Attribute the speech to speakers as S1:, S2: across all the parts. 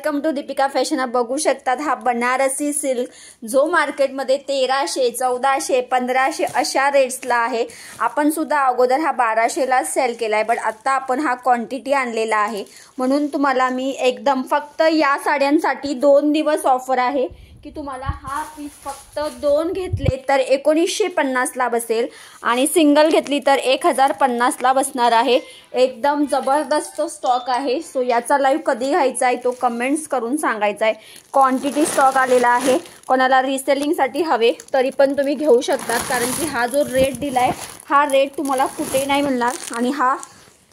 S1: Welcome to Deepika fashion. आप बघू शकतात हा बनारसी सिल्क जो मार्केटमध्ये 1300, 1400, 1500 अशा रेट्सला आहे। आपण सुद्धा अगोदर हा 1200 ला सेल केलाय, बट आता आपण हा क्वांटिटी आणलेला आहे म्हणून तुम्हाला मी एकदम फक्त या साड्यांसाठी 2 दिवस ऑफर आहे की तुम्हाला हा पीस फक्त 2 घेतले तर 1950 ला बसेल आणि सिंगल घेतली तर 1050 ला बसणार आहे। एकदम जबरदस्त स्टॉक आहे। सो याचा लाईव्ह कधी घ्यायचा आहे तो कमेंट्स करून सांगायचा आहे। क्वांटिटी स्टॉक आलेला आहे, कोणाला रिसेलिंगसाठी हवे तरी पण तुम्ही घेऊ शकता, कारण की हा जो रेट दिलाय हा रेट तुम्हाला कुठे नाही मिळणार। आणि हा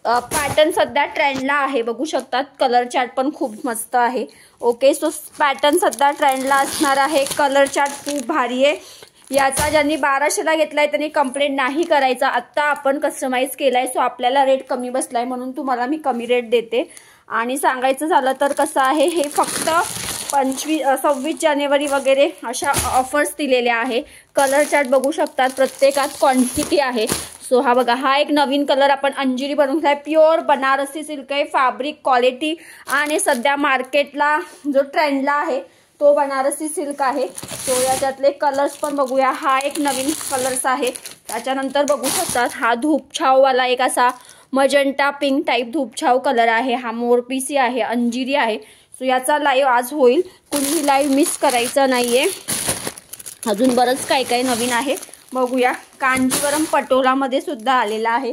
S1: पॅटर्न सध्या ट्रेंडला आहे, बघू शकतात कलर चार्ट पण खूप मस्त आहे। ओके, सो पॅटर्न सध्या ट्रेंडला असणार आहे। कलर चार्ट खूप भारी आहे। याचा ज्यांनी 1200 ला घेतलाय त्यांनी कंप्लेंट नाही करायचा, आता आपण कस्टमाइज केलाय सो आपल्याला रेट कमी बसलाय म्हणून तुम्हाला मी कमी रेट देते। आणि सांगायचं झालं तर कसं आहे, हे फक्त 26 जानेवारी वगैरे अशा ऑफर्स दिलेल्या आहे। कलर चार्ट बघू शकतात, प्रत्येकात क्वांटिटी आहे। सो हा बघा, हा एक नवीन कलर आपण अंजिरी बनवून घेतलाय। प्युअर बनारसी सिल्क आहे, फॅब्रिक क्वालिटी आणि सध्या मार्केटला जो ट्रेंडला आहे तो बनारसी सिल्क आहे। सो याच्यातले कलर्स पण बघूया। हा एक नवीन कलर्स आहे। त्याच्यानंतर बघू शकतात हा धूपछाव वाला एक असा मजंटा पिंक टाइप धूपछाव कलर आहे। हा मोरपीसी आहे, अंजिरी आहे। सो याचा लाईव्ह आज होईल, कुणीही लाईव्ह मिस करायचं नाहीये। अजून बरंच काय काय नवीन आहे बघूया। कांजीवरम पटोलामध्ये सुद्धा आलेला आहे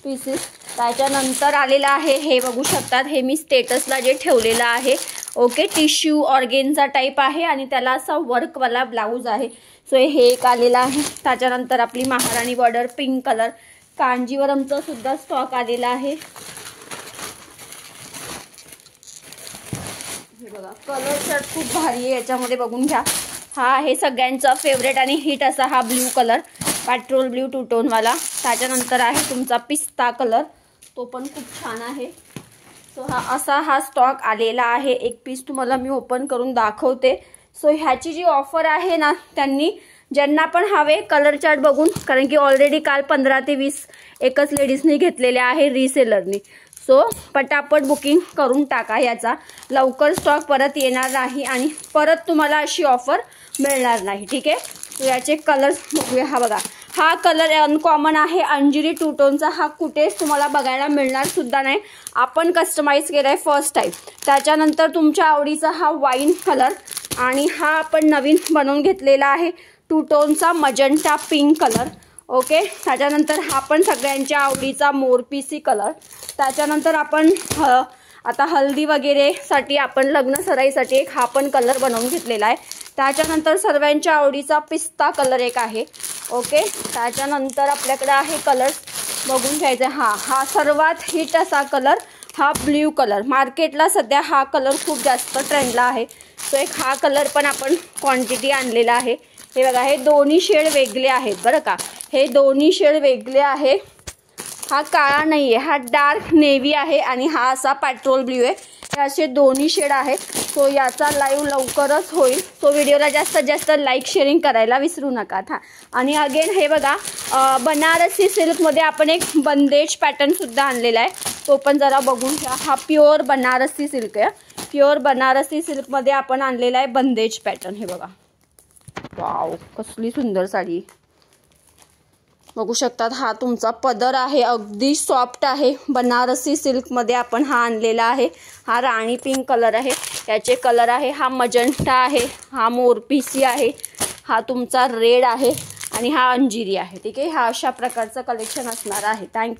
S1: पीसेस। त्याच्यानंतर आलेला आहे हे बघू शकतात, हे मी स्टेटसला जे ठेवलेलं आहे। ओके, टिश्यू ऑर्गेन्झा टाइप आहे आणि त्याला असा वर्कवाला ब्लाऊज आहे। सो हे एक आलेलं आहे। त्याच्यानंतर आपली महाराणी बॉर्डर पिंक कलर कांजीवरमचा सुद्धा स्टॉक आलेला आहे। हे बघा, कलर चार्ट खूप भारी आहे याच्यामध्ये, बघून घ्या। हा आहे सगळ्यांचा फेवरेट आणि हिट असा हा blue colour, petrol blue two tone वाला। त्याच्यानंतर आहे तुमचा पिस्ता कलर, तो पण खूप छान आहे। सो हा स्टॉक आलेला आहे। एक पीस तुम्हाला मी ओपन करून दाखवते। सो ह्याची जी ऑफर आहे ना, त्यांनी ज्यांना पण हवे कलर चार्ट बघून, कारण की ऑलरेडी काल 15 ते 20 एकच लेडीजनी घेतलेले आहे रिसेलरनी। सो पटापट बुकिंग करून टाका, याचा लवकर स्टॉक परत येणार नाही आणि परत तुम्हाला अशी ऑफर मिळणार नाही, ठीक आहे। सो याचे कलर्स बघूया। हा बघा, हा कलर अनकॉमन आहे, अंजिरी टू टोनचा। हा कुठेच तुम्हाला बघायला मिळणार सुद्धा नाही, आपण कस्टमाइज केलाय फर्स्ट टाइम। त्याच्यानंतर तुमच्या आवडीचा हा वाईन कलर आणि हा आपण नवीन बनवून घेतलेला आहे टू टोनचा मजंटा पिंक कलर। ओके, त्याच्यानंतर हा पण सगळ्यांच्या आवडीचा मोरपीसी कलर। त्याच्यानंतर आपण आता हल्दी वगैरे साठी आपण लग्न सराईसाठी एक हा पण कलर बनवून घेतलेला आहे। त्याच्यानंतर सर्वांच्या आवडीचा पिस्ता कलर एक आहे। ओके, त्याच्यानंतर आपल्याकडे आहे कलर बघून घ्यायचा। हा सर्वात हिट असा कलर हा ब्ल्यू कलर, मार्केटला सध्या हा कलर खूप जास्त ट्रेंडला आहे। सो एक हा कलर पण आपण क्वांटिटी आणलेला आहे। हे बघा, हे दोन्ही शेड वेगळे आहेत बरं का, हे दोन्ही शेड वेगळे आहे। हा काळा नाही आहे, हा डार्क नेव्ही आहे आणि हा असा पेट्रोल ब्ल्यू आहे। हे असे दोन्ही शेड आहेत। सो याचा लाईव्ह लवकरच होईल, तो व्हिडिओला जास्तीत जास्त लाईक शेअरिंग करायला विसरू नका। आणि अगेन हे बघा, बनारसी सिल्कमध्ये आपण एक बंदेज पॅटर्न सुद्धा आणलेला आहे, तो पण जरा बघून घ्या। हा प्युअर बनारसी सिल्क आहे, प्युअर बनारसी सिल्कमध्ये आपण आणलेला आहे बंदेज पॅटर्न। हे बघा, वाव कसली सुंदर साडी बघू शकतात। हा तुमचा पदर आहे, अगदी सॉफ्ट आहे, बनारसी सिल्कमध्ये आपण हा आणलेला आहे। हा राणी पिंक कलर आहे, याचे कलर आहे हा मजंटा आहे, हा मोरपीसी आहे, हा तुमचा रेड आहे आणि हा अंजिरी आहे, ठीक आहे। हा अशा प्रकारचं कलेक्शन असणार आहे। थँक्यू।